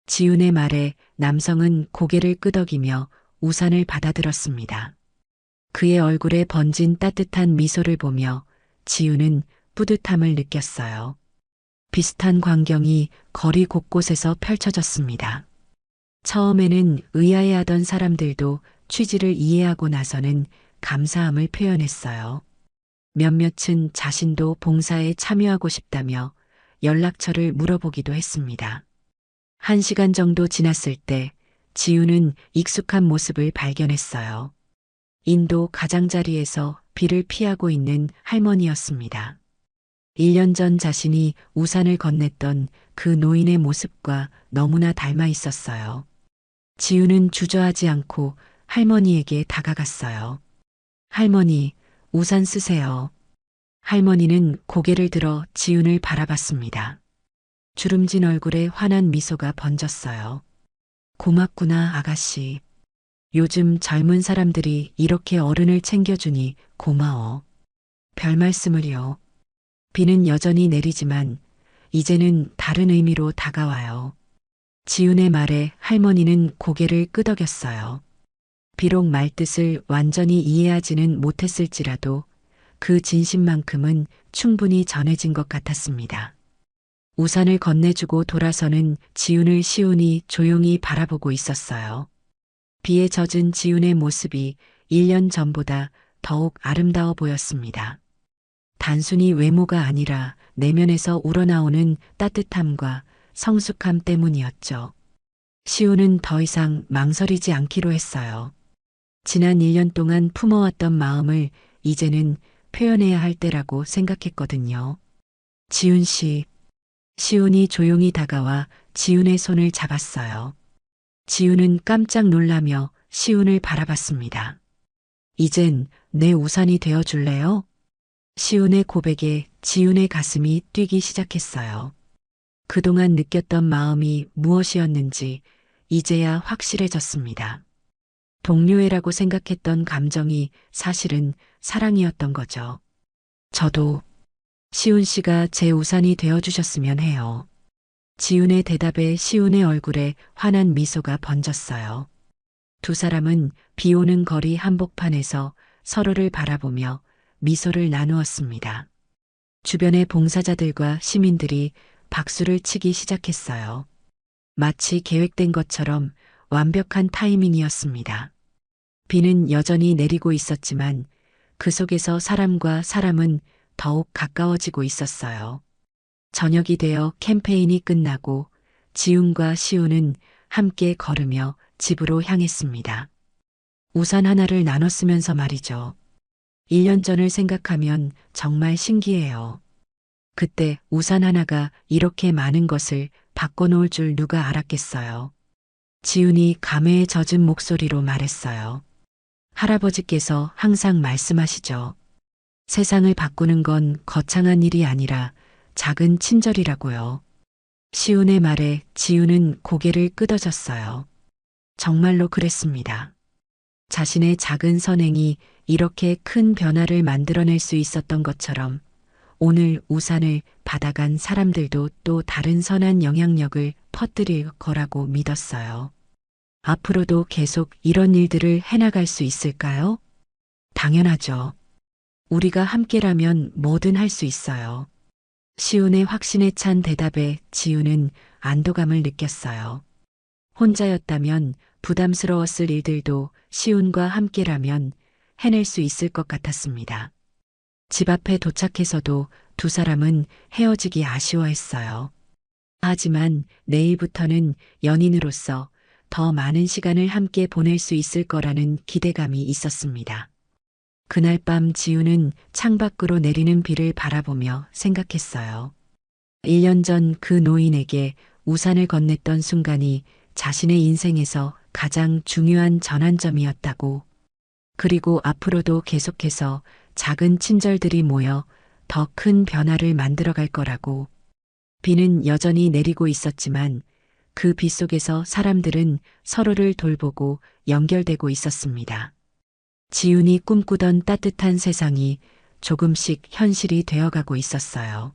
지훈의 말에 남성은 고개를 끄덕이며 우산을 받아들었습니다. 그의 얼굴에 번진 따뜻한 미소를 보며 지훈은 뿌듯함을 느꼈어요. 비슷한 광경이 거리 곳곳에서 펼쳐졌습니다. 처음에는 의아해하던 사람들도 취지를 이해하고 나서는 감사함을 표현했어요. 몇몇은 자신도 봉사에 참여하고 싶다며 연락처를 물어보기도 했습니다. 1시간 정도 지났을 때 지훈은 익숙한 모습을 발견했어요. 인도 가장자리에서 비를 피하고 있는 할머니였습니다. 1년 전 자신이 우산을 건넸던 그 노인의 모습과 너무나 닮아 있었어요. 지훈은 주저하지 않고 할머니에게 다가갔어요. 할머니, 우산 쓰세요. 할머니는 고개를 들어 지훈을 바라봤습니다. 주름진 얼굴에 환한 미소가 번졌어요. 고맙구나, 아가씨. 요즘 젊은 사람들이 이렇게 어른을 챙겨주니 고마워. 별 말씀을요. 비는 여전히 내리지만 이제는 다른 의미로 다가와요. 지훈의 말에 할머니는 고개를 끄덕였어요. 비록 말뜻을 완전히 이해하지는 못했을지라도 그 진심만큼은 충분히 전해진 것 같았습니다. 우산을 건네주고 돌아서는 지훈을 시온이 조용히 바라보고 있었어요. 비에 젖은 지훈의 모습이 1년 전보다 더욱 아름다워 보였습니다. 단순히 외모가 아니라 내면에서 우러나오는 따뜻함과 성숙함 때문이었죠. 시온은 더 이상 망설이지 않기로 했어요. 지난 1년 동안 품어왔던 마음을 이제는 표현해야 할 때라고 생각했거든요. 지훈 씨. 시온이 조용히 다가와 지훈의 손을 잡았어요. 지훈은 깜짝 놀라며 시온을 바라봤습니다. 이젠 내 우산이 되어 줄래요? 시온의 고백에 지훈의 가슴이 뛰기 시작했어요. 그동안 느꼈던 마음이 무엇이었는지 이제야 확실해졌습니다. 동료애라고 생각했던 감정이 사실은 사랑이었던 거죠. 저도 시훈 씨가 제 우산이 되어주셨으면 해요. 지훈의 대답에 시훈의 얼굴에 환한 미소가 번졌어요. 두 사람은 비 오는 거리 한복판에서 서로를 바라보며 미소를 나누었습니다. 주변의 봉사자들과 시민들이 박수를 치기 시작했어요. 마치 계획된 것처럼 완벽한 타이밍이었습니다. 비는 여전히 내리고 있었지만 그 속에서 사람과 사람은 더욱 가까워지고 있었어요. 저녁이 되어 캠페인이 끝나고 지훈과 시훈은 함께 걸으며 집으로 향했습니다. 우산 하나를 나눴으면서 말이죠. 1년 전을 생각하면 정말 신기해요. 그때 우산 하나가 이렇게 많은 것을 바꿔놓을 줄 누가 알았겠어요. 지훈이 감회에 젖은 목소리로 말했어요. 할아버지께서 항상 말씀하시죠. 세상을 바꾸는 건 거창한 일이 아니라 작은 친절이라고요. 시훈의 말에 지훈은 고개를 끄덕였어요. 정말로 그랬습니다. 자신의 작은 선행이 이렇게 큰 변화를 만들어낼 수 있었던 것처럼 오늘 우산을 받아간 사람들도 또 다른 선한 영향력을 퍼뜨릴 거라고 믿었어요. 앞으로도 계속 이런 일들을 해나갈 수 있을까요? 당연하죠. 우리가 함께라면 뭐든 할 수 있어요. 시온의 확신에 찬 대답에 지우는 안도감을 느꼈어요. 혼자였다면 부담스러웠을 일들도 시온과 함께라면 해낼 수 있을 것 같았습니다. 집 앞에 도착해서도 두 사람은 헤어지기 아쉬워했어요. 하지만 내일부터는 연인으로서 더 많은 시간을 함께 보낼 수 있을 거라는 기대감이 있었습니다. 그날 밤 지우는 창밖으로 내리는 비를 바라보며 생각했어요. 1년 전 그 노인에게 우산을 건넸던 순간이 자신의 인생에서 가장 중요한 전환점이었다고. 그리고 앞으로도 계속해서 작은 친절들이 모여 더 큰 변화를 만들어갈 거라고. 비는 여전히 내리고 있었지만 그 비 속에서 사람들은 서로를 돌보고 연결되고 있었습니다. 지훈이 꿈꾸던 따뜻한 세상이 조금씩 현실이 되어가고 있었어요.